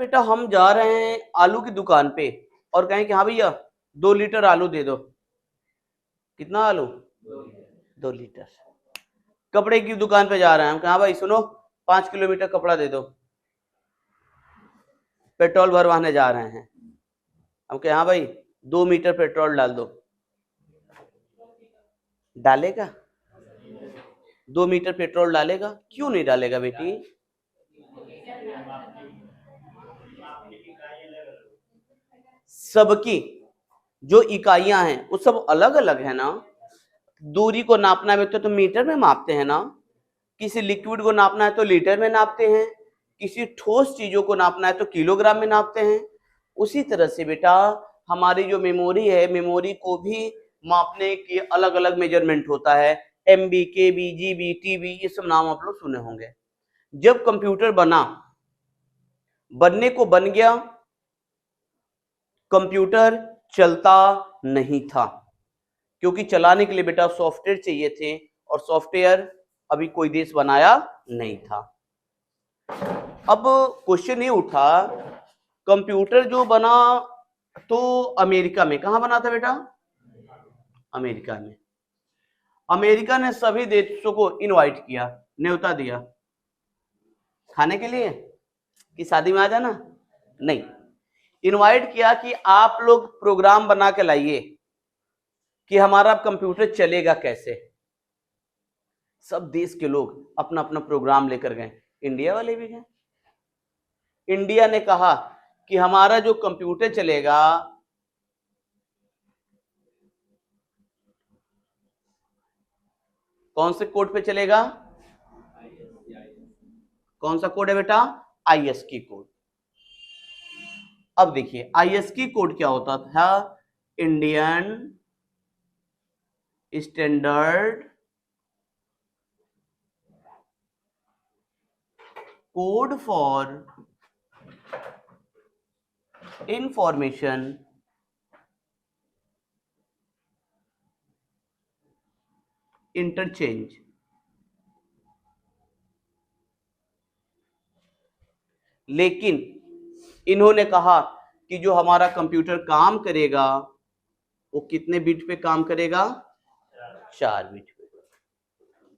बेटा हम जा रहे हैं आलू की दुकान पे और कहें कि हाँ भैया 2 लीटर आलू दे दो। कितना आलू? 2 लीटर। कपड़े की दुकान पे जा रहे हैं हम, कहा भाई सुनो 5 किलोमीटर कपड़ा दे दो। पेट्रोल भरवाने जा रहे हैं हम, कहे हाँ भाई 2 मीटर पेट्रोल डाल दो। डालेगा? 2 मीटर पेट्रोल डालेगा? क्यों नहीं डालेगा बेटी? सबकी जो इकाइयां हैं वो सब अलग अलग है ना। दूरी को नापना है तो मीटर में मापते हैं ना। किसी लिक्विड को नापना है तो लीटर में नापते हैं। किसी ठोस चीजों को नापना है तो किलोग्राम में नापते हैं। उसी तरह से बेटा हमारी जो मेमोरी है, मेमोरी को भी मापने के अलग अलग मेजरमेंट होता है। एमबी, केबी, जीबी, टीबी, ये सब नाम आप लोग सुने होंगे। जब कंप्यूटर बनने को बन गया, कंप्यूटर चलता नहीं था, क्योंकि चलाने के लिए बेटा सॉफ्टवेयर चाहिए थे और सॉफ्टवेयर अभी कोई देश बनाया नहीं था। अब क्वेश्चन ये उठा, कंप्यूटर जो बना तो अमेरिका में, कहां बना था बेटा? अमेरिका में। अमेरिका ने सभी देशों को इनवाइट किया, न्योता दिया खाने के लिए कि शादी में आ जाना। नहीं, इनवाइट किया कि आप लोग प्रोग्राम बना के लाइए कि हमारा कंप्यूटर चलेगा कैसे। सब देश के लोग अपना अपना प्रोग्राम लेकर गए, इंडिया वाले भी गए। इंडिया ने कहा कि हमारा जो कंप्यूटर चलेगा कौन से कोड पे चलेगा? कौन सा कोड है बेटा? आईएसकी कोड। अब देखिए आईएसकी कोड क्या होता था? Indian standard code for information interchange. लेकिन इन्होंने कहा कि जो हमारा कंप्यूटर काम करेगा वो कितने बिट पे काम करेगा? 4 बिट पे।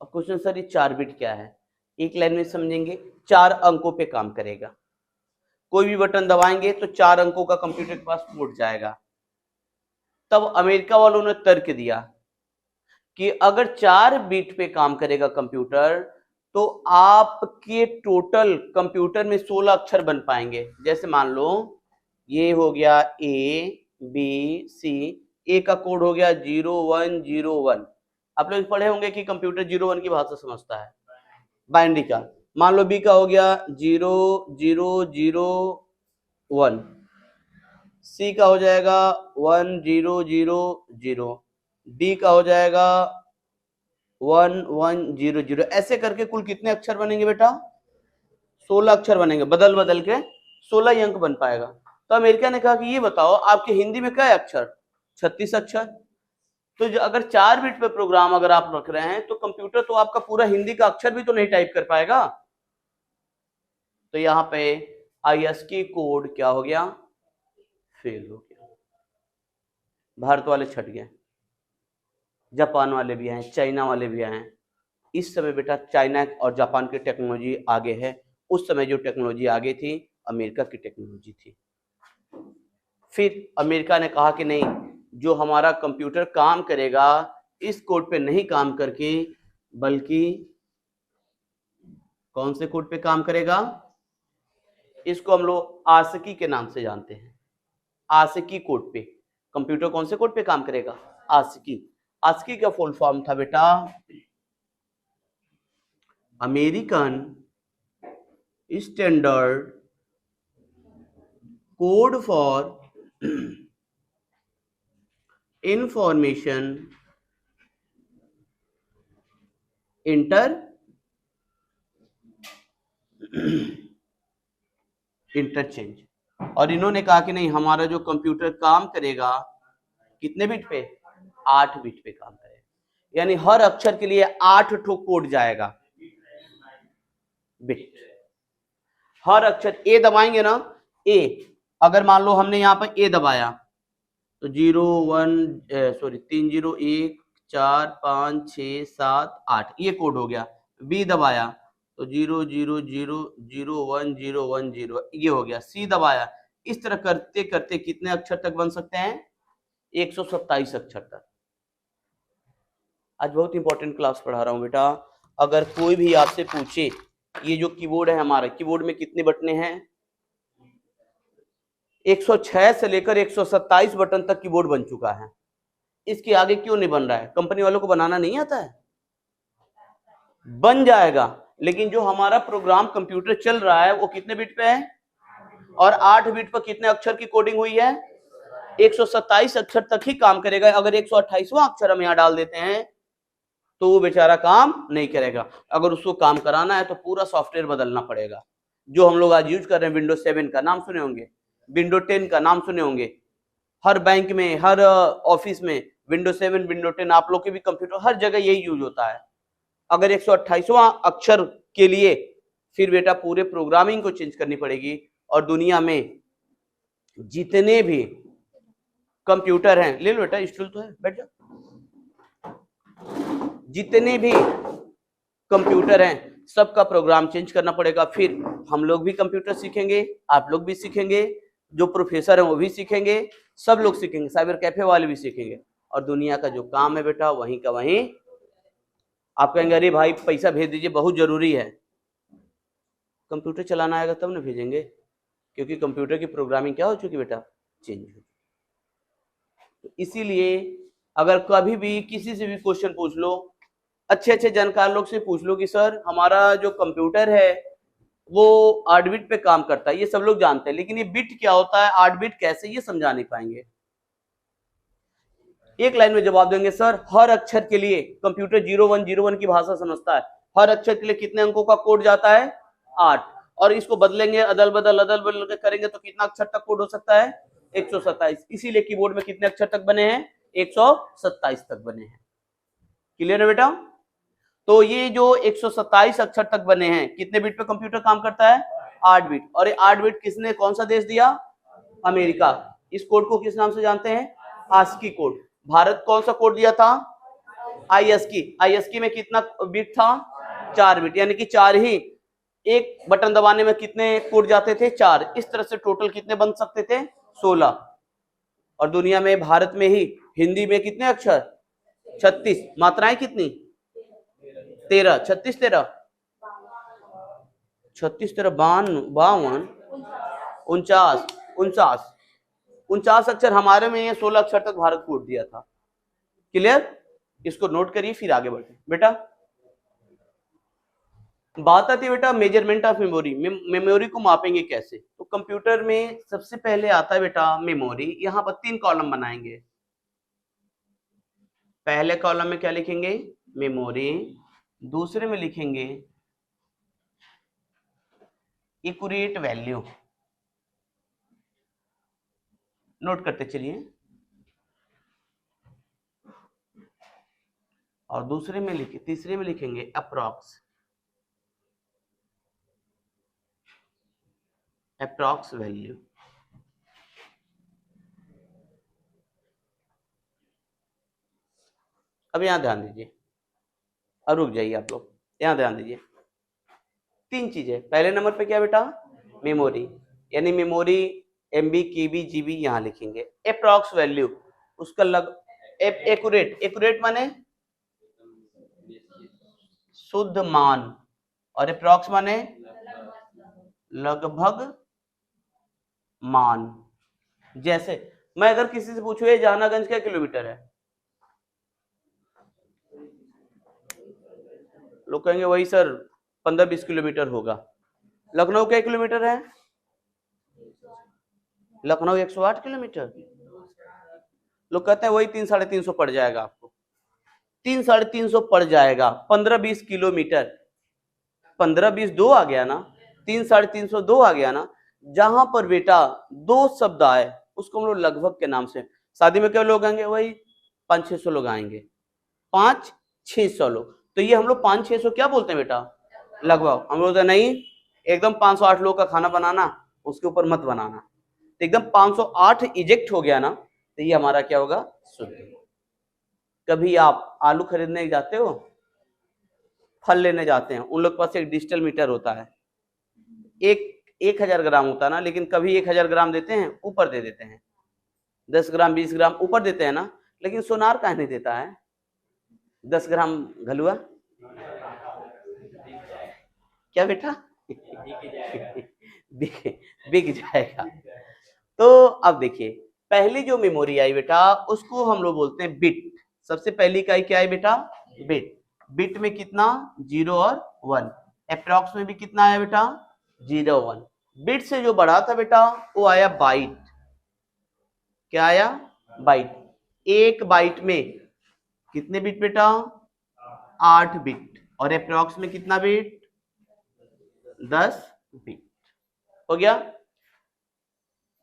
अब क्वेश्चन सर ये 4 बिट क्या है? एक लाइन में समझेंगे, 4 अंकों पे काम करेगा। कोई भी बटन दबाएंगे तो 4 अंकों का कंप्यूटर के पास कोड जाएगा। तब अमेरिका वालों ने तर्क दिया कि अगर 4 बिट पे काम करेगा कंप्यूटर तो आपके टोटल कंप्यूटर में 16 अक्षर बन पाएंगे। जैसे मान लो ये हो गया ए बी सी, ए का कोड हो गया 0101। आप लोग पढ़े होंगे कि कंप्यूटर 01 की भाषा समझता है, बाइनरी का। मान लो बी का हो गया 0001, सी का हो जाएगा 1000, डी का हो जाएगा 1100। ऐसे करके कुल कितने अक्षर बनेंगे बेटा? 16 अक्षर बनेंगे, बदल बदल के 16 ही अंक बन पाएगा। तो अमेरिका ने कहा कि ये बताओ आपके हिंदी में क्या अक्षर? 36 अक्षर। तो अगर 4 बिट पे प्रोग्राम अगर आप रख रहे हैं तो कंप्यूटर तो आपका पूरा हिंदी का अक्षर भी तो नहीं टाइप कर पाएगा। तो यहाँ पे आईएसकी कोड क्या हो गया? फेल हो गया। भारत वाले छट गए, जापान वाले भी आए, चाइना वाले भी आए। इस समय बेटा चाइना और जापान की टेक्नोलॉजी आगे है, उस समय जो टेक्नोलॉजी आगे थी अमेरिका की टेक्नोलॉजी थी। फिर अमेरिका ने कहा कि नहीं, जो हमारा कंप्यूटर काम करेगा इस कोड पे नहीं काम करके बल्कि कौन से कोड पे काम करेगा? इसको हम लोग आस्की के नाम से जानते हैं। आस्की कोड पे कंप्यूटर कौन से कोड पे काम करेगा? आस्की। आस्की का फुल फॉर्म था बेटा American standard code for information interchange. और इन्होंने कहा कि नहीं, हमारा जो कंप्यूटर काम करेगा कितने बिट पे? 8 बिट पे काम करेगा। यानी हर अक्षर के लिए 8 ठो कोड जाएगा, बिट। हर अक्षर ए दबाएंगे ना ए, अगर मान लो हमने यहाँ पर ए दबाया तो 0 1 सॉरी 3 0 1 4 5 6 7 8 ये कोड हो गया। बी दबाया तो 0 0 0 0 1 0 1 0 ये हो गया। सी दबाया, इस तरह करते करते कितने अक्षर तक बन सकते हैं? 127 अक्षर तक। आज बहुत इंपॉर्टेंट क्लास पढ़ा रहा हूं बेटा। अगर कोई भी आपसे पूछे ये जो कीबोर्ड है हमारा, कीबोर्ड में कितने बटने हैं? 106 से लेकर 127 बटन तक कीबोर्ड बन चुका है। इसके आगे क्यों नहीं बन रहा है? कंपनी वालों को बनाना नहीं आता है? बन जाएगा, लेकिन जो हमारा प्रोग्राम कंप्यूटर चल रहा है वो कितने बिट पे है? और 8 बिट पर कितने अक्षर की कोडिंग हुई है? 127 अक्षर तक ही काम करेगा। अगर 128वां अक्षर हम यहाँ डाल देते हैं तो वो बेचारा काम नहीं करेगा। अगर उसको काम कराना है तो पूरा सॉफ्टवेयर बदलना पड़ेगा। जो हम लोग आज यूज कर रहे हैं, विंडोज 7 का नाम सुने होंगे, विंडोज 10 का नाम सुने होंगे। हर बैंक में, हर ऑफिस में विंडोज 7 विंडोज 10, आप लोग के भी कंप्यूटर हर जगह यही यूज होता है। अगर 128वां अक्षर के लिए फिर बेटा पूरे प्रोग्रामिंग को चेंज करनी पड़ेगी। और दुनिया में जितने भी कंप्यूटर हैं, ले लो बेटा स्टूल तो है, बैठ जाओ। जितने भी कंप्यूटर हैं सबका प्रोग्राम चेंज करना पड़ेगा। फिर हम लोग भी कंप्यूटर सीखेंगे, आप लोग भी सीखेंगे, जो प्रोफेसर हैं वो भी सीखेंगे, सब लोग सीखेंगे, साइबर कैफे वाले भी सीखेंगे। और दुनिया का जो काम है बेटा वहीं का वहीं। आप कहेंगे अरे भाई पैसा भेज दीजिए, बहुत जरूरी है। कंप्यूटर चलाना आएगा तब ना भेजेंगे, क्योंकि कंप्यूटर की प्रोग्रामिंग क्या हो चुकी बेटा? चेंज हो चुकी। तो इसीलिए अगर कभी भी किसी से भी क्वेश्चन पूछ लो, अच्छे अच्छे जानकार लोग से पूछ लो कि सर हमारा जो कंप्यूटर है वो 8 बिट पे काम करता है, ये सब लोग जानते हैं, लेकिन ये बिट क्या होता है, 8 बिट कैसे, ये समझा नहीं पाएंगे। एक लाइन में जवाब देंगे सर हर अक्षर के लिए कंप्यूटर 0101 की भाषा समझता है। हर अक्षर के लिए कितने अंकों का कोड जाता है? 8। और इसको बदलेंगे, अदल बदल करेंगे तो कितना अक्षर तक कोड हो सकता है? 127। इसीलिए कीबोर्ड में कितने अक्षर तक बने हैं? 127 तक बने हैं। क्लियर है बेटा? तो ये जो 127 अक्षर तक बने हैं, कितने बिट पे कंप्यूटर काम करता है? 8 बिट। और ये 8 बिट किसने, कौन सा देश दिया? अमेरिका। इस कोड को किस नाम से जानते हैं? ASCII code. भारत कौन सा कोड दिया था? आईएसकी। आईएसकी में कितना बिट था? 4 बिट। यानी कि 4 ही, एक बटन दबाने में कितने कोड जाते थे? 4। इस तरह से टोटल कितने बन सकते थे? 16। और दुनिया में, भारत में ही हिंदी में कितने अक्षर? 36। मात्राएं कितनी? 13। 36 13 36 13 52 49 49 अक्षर हमारे में है। 16 अक्षर तक भारत कोड दिया था। क्लियर? इसको नोट करिए, फिर आगे बढ़ते बेटा। बात आती है बेटा मेजरमेंट ऑफ मेमोरी। मेमोरी को मापेंगे कैसे? तो कंप्यूटर में सबसे पहले आता है बेटा मेमोरी। यहां पर 3 कॉलम बनाएंगे। पहले कॉलम में क्या लिखेंगे? मेमोरी। दूसरे में लिखेंगे एक्यूरेट वैल्यू। नोट करते चलिए। और दूसरे में तीसरे में लिखेंगे अप्रॉक्स वैल्यू। अब यहां ध्यान दीजिए, अब रुक जाइए आप लोग, यहां ध्यान दीजिए। 3 चीजें। पहले नंबर पे क्या बेटा? मेमोरी, यानी मेमोरी एमबी केबी जीबी यहां लिखेंगे। अप्रॉक्स वैल्यू, उसका एक्यूरेट। एक्यूरेट माने शुद्ध मान, और अप्रॉक्स माने लगभग मान। जैसे मैं अगर किसी से पूछूं ये जहानागंज क्या किलोमीटर है, लोग कहेंगे वही सर 15-20 किलोमीटर होगा। लखनऊ क्या किलोमीटर है? लखनऊ 108 किलोमीटर। लोग कहते हैं वही 300-350 पड़ जाएगा आपको। 300-350 पड़ जाएगा। 15-20 किलोमीटर, 15-20 2 आ गया ना, 300-350 2 आ गया ना। जहां पर बेटा 2 शब्द आए उसको हम लोग लगभग के नाम से। शादी में क्या लोग आएंगे? वही 500-600 लोग आएंगे, 500-600 लोग। तो ये हम लोग 500-600 क्या बोलते हैं बेटा? लगभग। हम लोग नहीं, एकदम 508 लोग का खाना बनाना उसके ऊपर मत बनाना। तो एकदम 508 इजेक्ट हो गया ना, तो ये हमारा क्या होगा, शुद्ध। कभी आप आलू खरीदने जाते हो, फल लेने जाते हैं, उन लोग के पास एक डिजिटल मीटर होता है, 1000 ग्राम होता है ना, लेकिन कभी 1000 ग्राम देते हैं, ऊपर दे देते हैं, 10 ग्राम 20 ग्राम ऊपर देते हैं ना, लेकिन सोनार काहे नहीं देता है 10 ग्राम घलुआ? क्या बेटा? बिक जाएगा। तो अब देखिए, पहली जो मेमोरी आई बेटा, उसको हम लोग बोलते हैं बिट। सबसे पहली इकाई क्या है बेटा, बिट। बिट में कितना, 0 और 1। अप्रॉक्स में भी कितना आया बेटा, 0 1। बिट से जो बड़ा था बेटा, वो आया बाइट। क्या आया, बाइट। एक बाइट में कितने बिट बेटा, 8 बिट। और अप्रॉक्स में कितना बिट, 10 बिट। हो गया,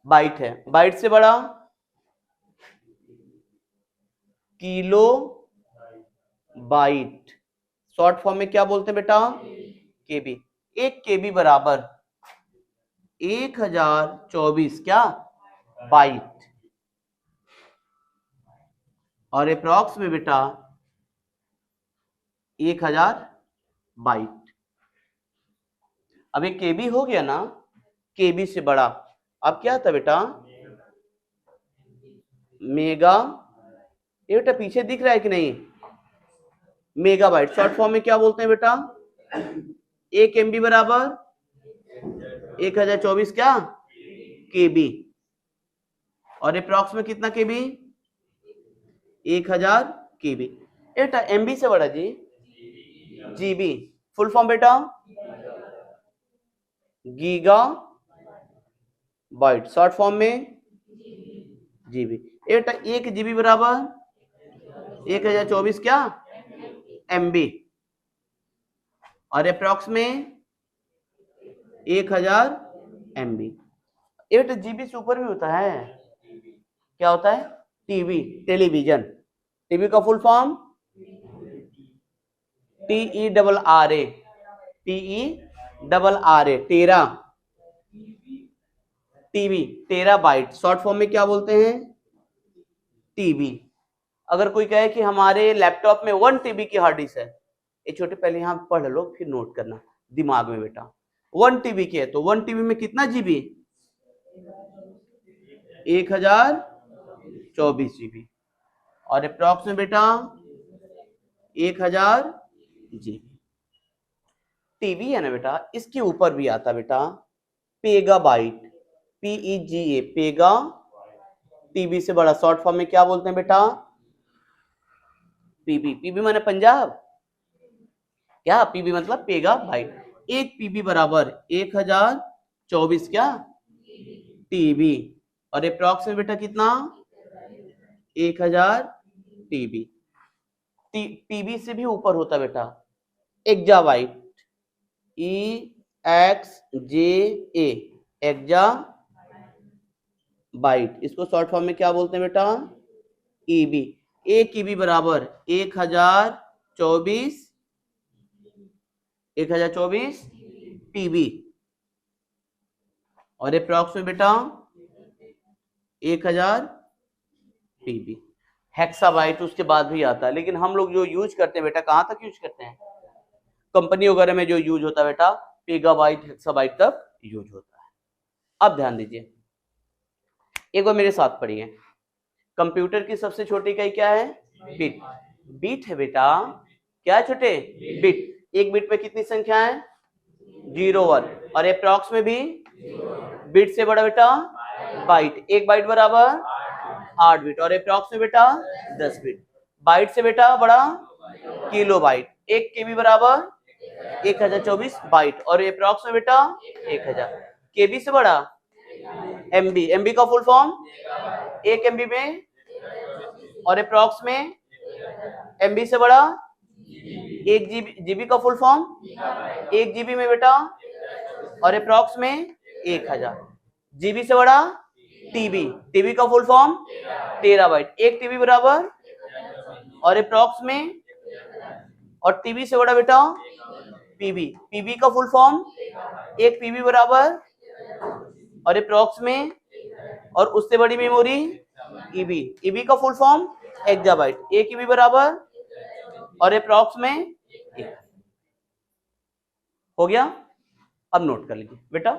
बाइट है। बाइट से बड़ा किलो बाइट, शॉर्ट फॉर्म में क्या बोलते हैं बेटा, केबी। एक केबी बराबर 1024 क्या, बाइट। और अप्रॉक्स में बेटा 1000 बाइट। अब एक केबी हो गया ना, केबी से बड़ा अब क्या था बेटा, मेगा। ये बेटा पीछे दिख रहा है कि नहीं, मेगाबाइट। शॉर्ट फॉर्म में क्या बोलते हैं बेटा, 1 MB बराबर 1024 क्या, केबी। और अप्रॉक्स में कितना केबी, 1000 केबी। बेटा एमबी से बड़ा जी, जीबी। फुल फॉर्म बेटा, गीगा बाइट। शॉर्ट फॉर्म में जीबी। बेटा 1 जीबी बराबर 1024 क्या, एमबी। और अप्रॉक्स में 1000 एमबी। बेटा जीबी से ऊपर भी होता है, क्या होता है, टीवी, टेलीविजन। टीवी का फुल फॉर्म TERRA, TERRA, टेरा। टीवी, टेरा बाइट। शॉर्ट फॉर्म में क्या बोलते हैं, टीबी। अगर कोई कहे कि हमारे लैपटॉप में 1 TB की हार्ड डिस्क है, ये छोटे पहले यहाँ पढ़ लो फिर नोट करना दिमाग में बेटा। 1 TB की है तो 1 TB में कितना जीबी, 1024 जीबी। और अप्रॉक्स में बेटा 1000 जीबी। टीवी है ना बेटा, इसके ऊपर भी आता बेटा पेगाबाइट, PEGA, पेगा। टीबी से बड़ा शॉर्ट फॉर्म में क्या बोलते हैं बेटा, पीबी। पीबी माने पंजाब, क्या, पीबी मतलब पेगा बाइट। 1 पीबी बराबर 1024 क्या, टीबी। और अप्रॉक्स में बेटा कितना, 1000 टीबी। पीबी से भी ऊपर होता बेटा एक्जाबाइट, EXJA, एक्जा बाइट। इसको शॉर्ट फॉर्म में क्या बोलते हैं बेटा, ईबी। 1 ईबी बराबर 1024 टीबी। और अप्रॉक्स में बेटा 1000 टीबी। हेक्साबाइट उसके बाद भी आता है, लेकिन हम लोग जो यूज करते हैं बेटा, कहां तक यूज करते हैं, कंपनी वगैरह में जो यूज होता है बेटा, पेगाबाइट हेक्साबाइट तक यूज होता है। अब ध्यान दीजिए, एक बार मेरे साथ पढ़िए। कंप्यूटर की सबसे छोटी इकाई क्या है, बिट। बिट है बेटा, क्या है छोटे, बिट। एक बिट में कितनी संख्या है, 0 1। और अप्रॉक्स में भी बिट से बड़ा बेटा बाइट। एक बाइट बराबर 8 बिट। और अप्रॉक्स में बेटा 10 बिट। बाइट से बेटा बड़ा किलो बाइट। 1 केबी बराबर 1024 बाइट। और अप्रॉक्स में बेटा 1000। केबी से बड़ा एमबी। एमबी का फुल फॉर्म 1 MB में। और अप्रॉक्स में एमबी से बड़ा 1 GB। जीबी का फुल फॉर्म 1 GB में बेटा। और अप्रॉक्स में 1000। जीबी से बड़ा टीबी। टीबी का फुल फॉर्म टेराबाइट। 1 TB बराबर। और अप्रॉक्स में, और टीबी से बड़ा बेटा पीबी। पीबी का फुल फॉर्म 1 PB बराबर और अप्रॉक्स में, और उससे बड़ी मेमोरी ईबी। ईबी का फुल फॉर्म एक्जाबाइट। 1 ईबी बराबर, और अप्रॉक्स में 1। हो गया। अब नोट कर लीजिए बेटा,